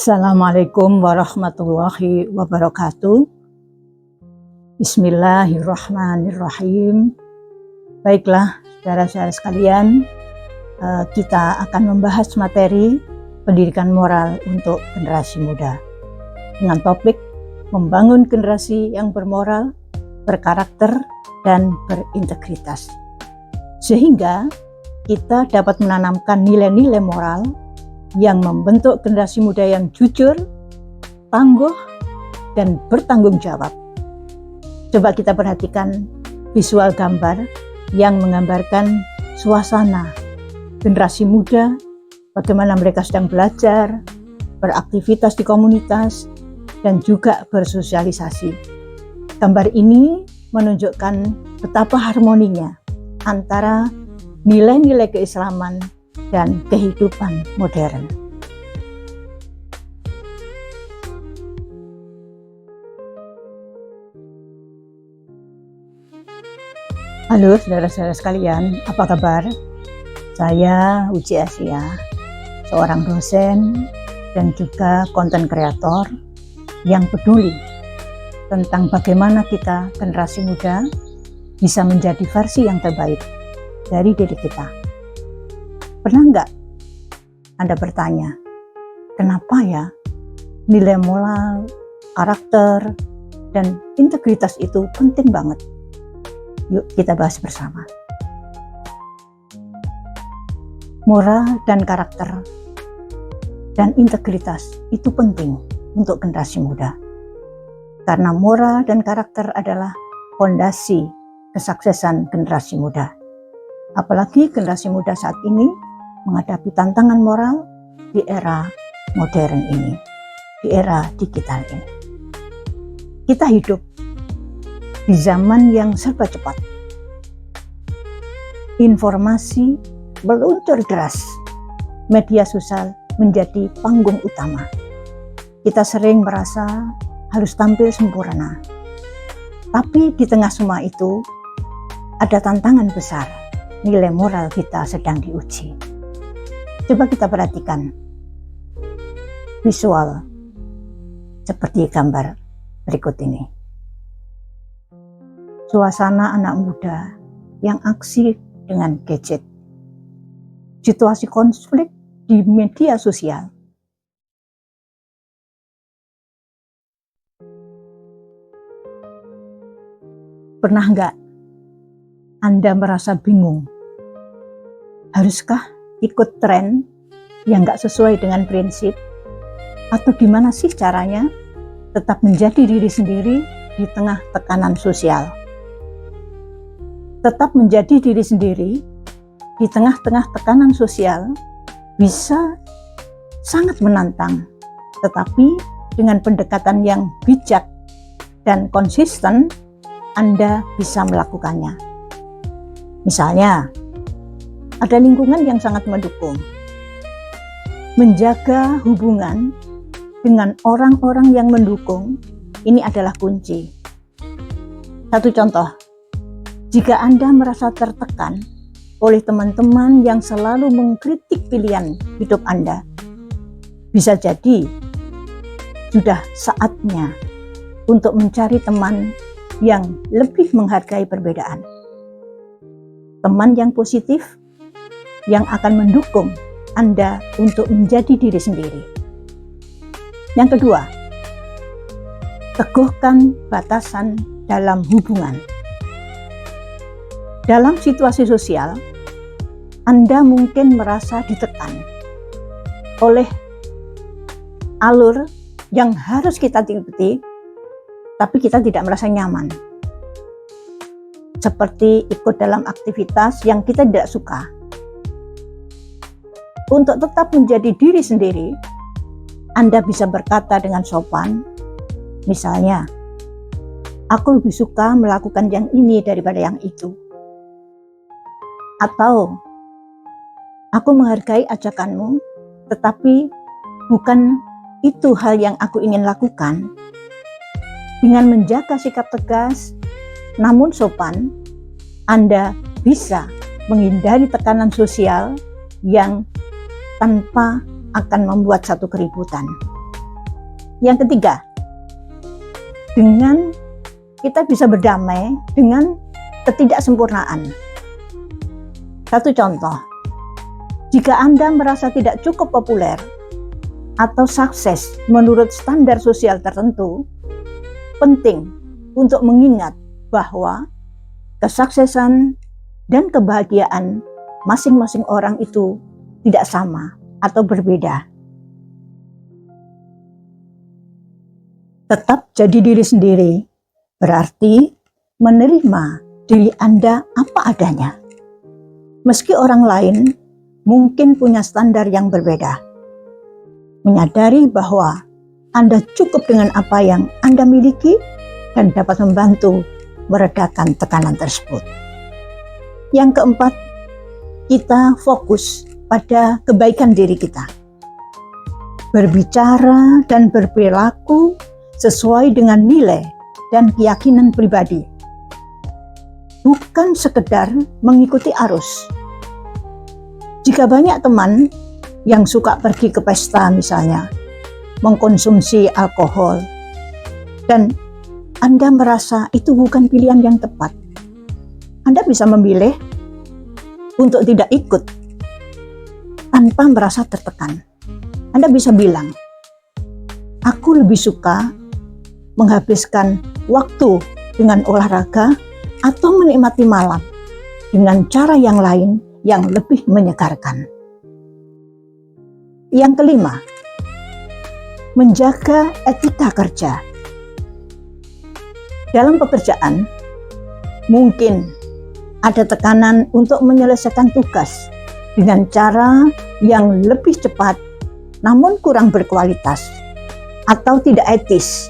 Assalamualaikum warahmatullahi wabarakatuh. Bismillahirrahmanirrahim. Baiklah, saudara-saudara sekalian, kita akan membahas materi pendidikan moral untuk generasi muda dengan topik membangun generasi yang bermoral, berkarakter, dan berintegritas, sehingga kita dapat menanamkan nilai-nilai moral yang membentuk generasi muda yang jujur, tangguh, dan bertanggung jawab. Coba kita perhatikan visual gambar yang menggambarkan suasana generasi muda, bagaimana mereka sedang belajar, beraktivitas di komunitas, dan juga bersosialisasi. Gambar ini menunjukkan betapa harmoninya antara nilai-nilai keislaman dan kehidupan modern. Halo saudara-saudara sekalian, apa kabar? Saya Uci Asia, seorang dosen dan juga konten kreator yang peduli tentang bagaimana kita generasi muda bisa menjadi versi yang terbaik dari diri kita. Pernah nggak Anda bertanya, kenapa ya nilai moral, karakter, dan integritas itu penting banget? Yuk kita bahas bersama. Moral dan karakter dan integritas itu penting untuk generasi muda. Karena moral dan karakter adalah fondasi kesuksesan generasi muda. Apalagi generasi muda saat ini menghadapi tantangan moral di era modern ini, di era digital ini. Kita hidup di zaman yang serba cepat. Informasi meluncur deras. Media sosial menjadi panggung utama. Kita sering merasa harus tampil sempurna. Tapi di tengah semua itu ada tantangan besar. Nilai moral kita sedang diuji. Coba kita perhatikan visual seperti gambar berikut ini. Suasana anak muda yang aksi dengan gadget. Situasi konflik di media sosial. Pernah nggak Anda merasa bingung? Haruskah ikut tren yang nggak sesuai dengan prinsip? Atau gimana sih caranya tetap menjadi diri sendiri di tengah tekanan sosial? Tetap menjadi diri sendiri di tengah-tengah tekanan sosial bisa sangat menantang, tetapi dengan pendekatan yang bijak dan konsisten, Anda bisa melakukannya. Misalnya, ada lingkungan yang sangat mendukung. Menjaga hubungan dengan orang-orang yang mendukung, ini adalah kunci. Satu contoh, jika Anda merasa tertekan oleh teman-teman yang selalu mengkritik pilihan hidup Anda, bisa jadi sudah saatnya untuk mencari teman yang lebih menghargai perbedaan. Teman yang positif, yang akan mendukung Anda untuk menjadi diri sendiri. Yang kedua, teguhkan batasan dalam hubungan. Dalam situasi sosial, Anda mungkin merasa ditekan oleh alur yang harus kita ikuti, tapi kita tidak merasa nyaman. Seperti ikut dalam aktivitas yang kita tidak suka. Untuk tetap menjadi diri sendiri, Anda bisa berkata dengan sopan, misalnya, aku lebih suka melakukan yang ini daripada yang itu. Atau, aku menghargai ajakanmu, tetapi bukan itu hal yang aku ingin lakukan. Dengan menjaga sikap tegas, namun sopan, Anda bisa menghindari tekanan sosial yang tanpa akan membuat satu keributan. Yang ketiga, dengan kita bisa berdamai dengan ketidaksempurnaan. Satu contoh, jika Anda merasa tidak cukup populer atau sukses menurut standar sosial tertentu, penting untuk mengingat bahwa kesuksesan dan kebahagiaan masing-masing orang itu tidak sama atau berbeda. Tetap jadi diri sendiri berarti menerima diri Anda apa adanya. Meski orang lain mungkin punya standar yang berbeda. Menyadari bahwa Anda cukup dengan apa yang Anda miliki dan dapat membantu meredakan tekanan tersebut. Yang keempat, kita fokus pada kebaikan diri kita. Berbicara dan berperilaku sesuai dengan nilai dan keyakinan pribadi. Bukan sekedar mengikuti arus. Jika banyak teman yang suka pergi ke pesta misalnya, mengkonsumsi alkohol, dan Anda merasa itu bukan pilihan yang tepat, Anda bisa memilih untuk tidak ikut tanpa merasa tertekan. Anda bisa bilang, aku lebih suka menghabiskan waktu dengan olahraga atau menikmati malam dengan cara yang lain yang lebih menyegarkan. Yang kelima, menjaga etika kerja. Dalam pekerjaan, mungkin ada tekanan untuk menyelesaikan tugas dengan cara yang lebih cepat namun kurang berkualitas atau tidak etis,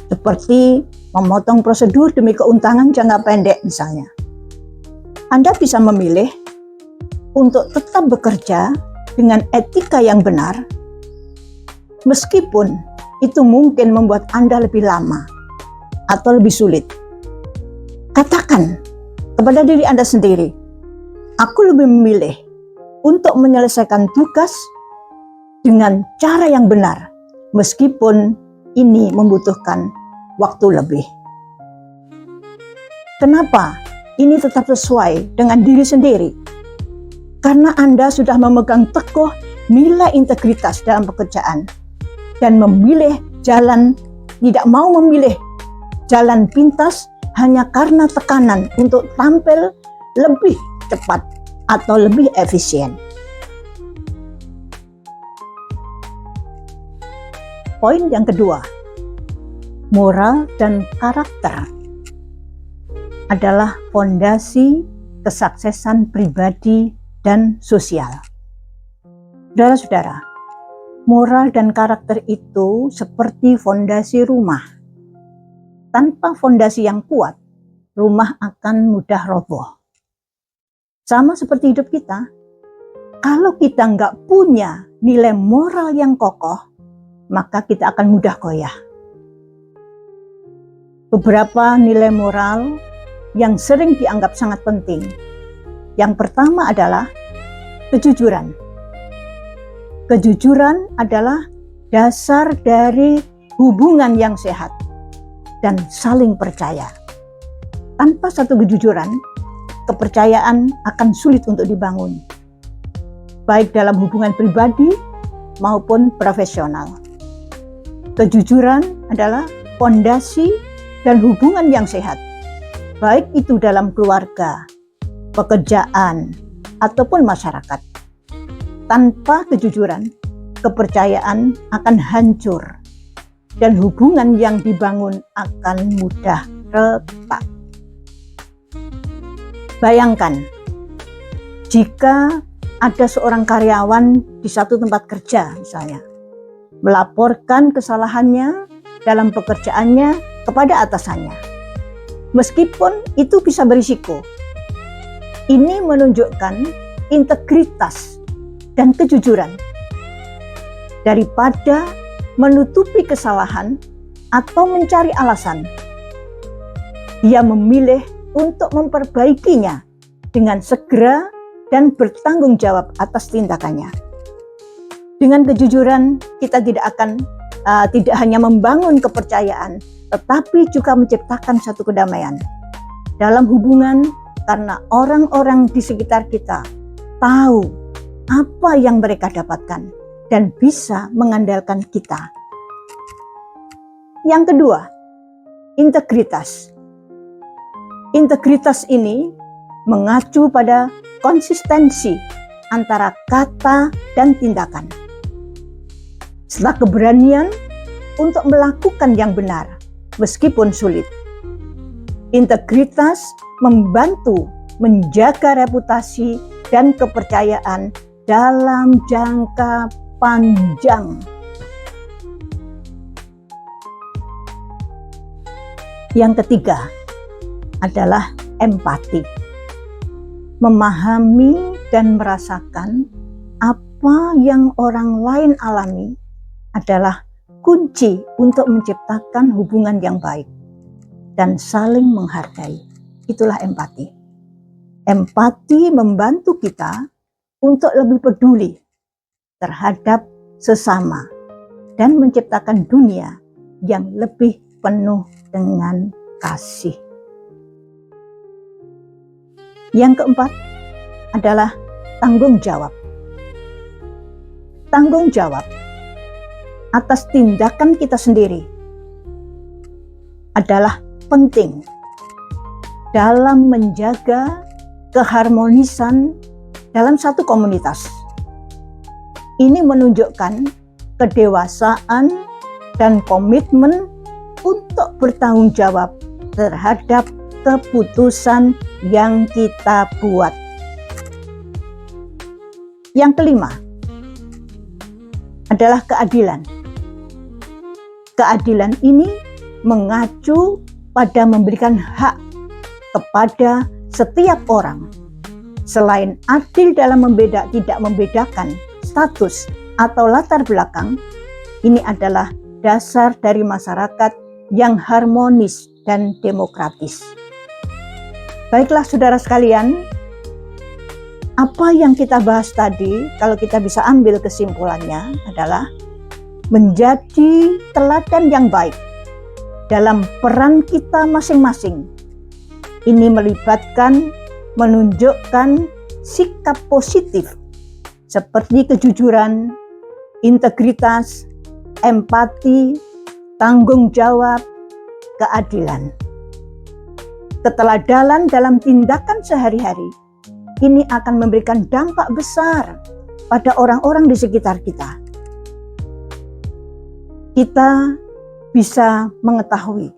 seperti memotong prosedur demi keuntungan jangka pendek misalnya. Anda bisa memilih untuk tetap bekerja dengan etika yang benar, meskipun itu mungkin membuat Anda lebih lama atau lebih sulit. Katakan kepada diri Anda sendiri, aku lebih memilih untuk menyelesaikan tugas dengan cara yang benar, meskipun ini membutuhkan waktu lebih. Kenapa ini tetap sesuai dengan diri sendiri? Karena Anda sudah memegang teguh nilai integritas dalam pekerjaan dan memilih jalan, tidak mau memilih jalan pintas hanya karena tekanan untuk tampil lebih cepat atau lebih efisien. Poin yang kedua, moral dan karakter adalah fondasi kesuksesan pribadi dan sosial. Saudara-saudara, moral dan karakter itu seperti fondasi rumah. Tanpa fondasi yang kuat, rumah akan mudah roboh. Sama seperti hidup kita, kalau kita nggak punya nilai moral yang kokoh, maka kita akan mudah goyah. Beberapa nilai moral yang sering dianggap sangat penting. Yang pertama adalah kejujuran. Kejujuran adalah dasar dari hubungan yang sehat dan saling percaya. Tanpa satu kejujuran, kepercayaan akan sulit untuk dibangun, baik dalam hubungan pribadi maupun profesional. Kejujuran adalah fondasi dan hubungan yang sehat, baik itu dalam keluarga, pekerjaan, ataupun masyarakat. Tanpa kejujuran, kepercayaan akan hancur dan hubungan yang dibangun akan mudah retak. Bayangkan, jika ada seorang karyawan di satu tempat kerja misalnya, melaporkan kesalahannya dalam pekerjaannya kepada atasannya. Meskipun itu bisa berisiko, ini menunjukkan integritas dan kejujuran. Daripada menutupi kesalahan atau mencari alasan, dia memilih untuk memperbaikinya dengan segera dan bertanggung jawab atas tindakannya. Dengan kejujuran kita tidak hanya membangun kepercayaan, tetapi juga menciptakan satu kedamaian dalam hubungan, karena orang-orang di sekitar kita tahu apa yang mereka dapatkan dan bisa mengandalkan kita. Yang kedua, integritas. Integritas ini mengacu pada konsistensi antara kata dan tindakan, serta keberanian untuk melakukan yang benar meskipun sulit. Integritas membantu menjaga reputasi dan kepercayaan dalam jangka panjang. Yang ketiga adalah empati. Memahami dan merasakan apa yang orang lain alami adalah kunci untuk menciptakan hubungan yang baik dan saling menghargai. Itulah empati. Empati membantu kita untuk lebih peduli terhadap sesama dan menciptakan dunia yang lebih penuh dengan kasih. Yang keempat adalah tanggung jawab. Tanggung jawab atas tindakan kita sendiri adalah penting dalam menjaga keharmonisan dalam satu komunitas. Ini menunjukkan kedewasaan dan komitmen untuk bertanggung jawab terhadap keputusan yang kita buat. Yang kelima adalah keadilan. Keadilan ini mengacu pada memberikan hak kepada setiap orang. Selain adil dalam tidak membedakan status atau latar belakang, ini adalah dasar dari masyarakat yang harmonis dan demokratis. Baiklah saudara sekalian, apa yang kita bahas tadi, kalau kita bisa ambil kesimpulannya adalah menjadi teladan yang baik dalam peran kita masing-masing. Ini melibatkan menunjukkan sikap positif seperti kejujuran, integritas, empati, tanggung jawab, keadilan. Keteladanan dalam tindakan sehari-hari ini akan memberikan dampak besar pada orang-orang di sekitar kita. Kita bisa mengetahui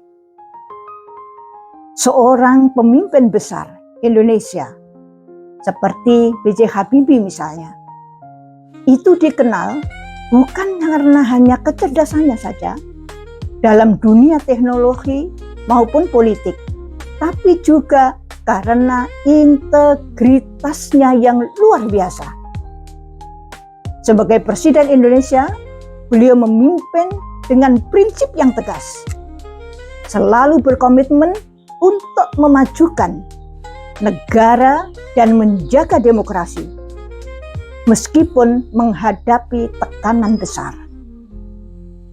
seorang pemimpin besar Indonesia seperti B.J. Habibie misalnya, itu dikenal bukan karena hanya kecerdasannya saja dalam dunia teknologi maupun politik, tapi juga karena integritasnya yang luar biasa. Sebagai Presiden Indonesia, beliau memimpin dengan prinsip yang tegas, selalu berkomitmen untuk memajukan negara dan menjaga demokrasi, meskipun menghadapi tekanan besar.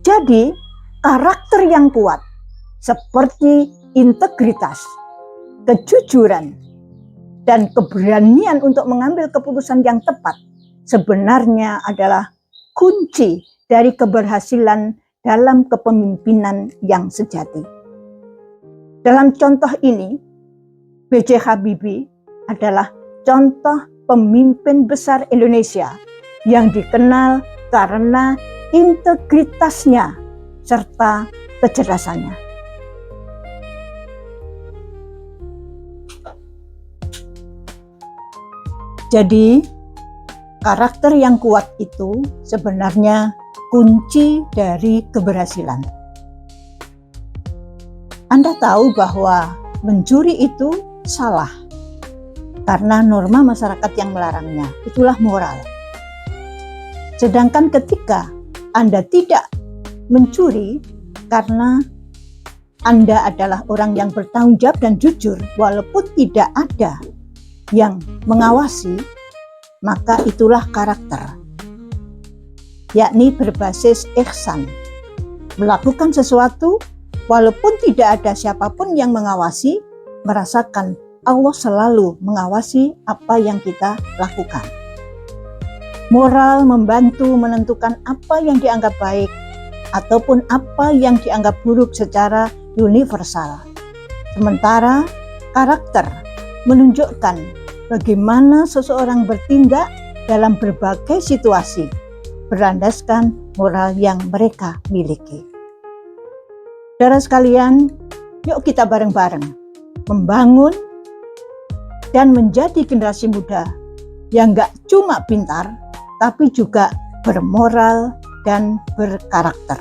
Jadi, karakter yang kuat seperti integritas, kejujuran, dan keberanian untuk mengambil keputusan yang tepat sebenarnya adalah kunci dari keberhasilan dalam kepemimpinan yang sejati. Dalam contoh ini, B.J. Habibie adalah contoh pemimpin besar Indonesia yang dikenal karena integritasnya serta kecerdasannya. Jadi, karakter yang kuat itu sebenarnya kunci dari keberhasilan. Anda tahu bahwa mencuri itu salah karena norma masyarakat yang melarangnya, itulah moral. Sedangkan ketika Anda tidak mencuri karena Anda adalah orang yang bertanggung jawab dan jujur, walaupun tidak ada yang mengawasi, maka itulah karakter. yakni berbasis ihsan. Melakukan sesuatu walaupun tidak ada siapapun yang mengawasi, merasakan Allah selalu mengawasi apa yang kita lakukan. Moral membantu menentukan apa yang dianggap baik ataupun apa yang dianggap buruk secara universal. Sementara karakter menunjukkan bagaimana seseorang bertindak dalam berbagai situasi berlandaskan moral yang mereka miliki. Saudara sekalian, yuk kita bareng-bareng membangun dan menjadi generasi muda yang gak cuma pintar, tapi juga bermoral dan berkarakter.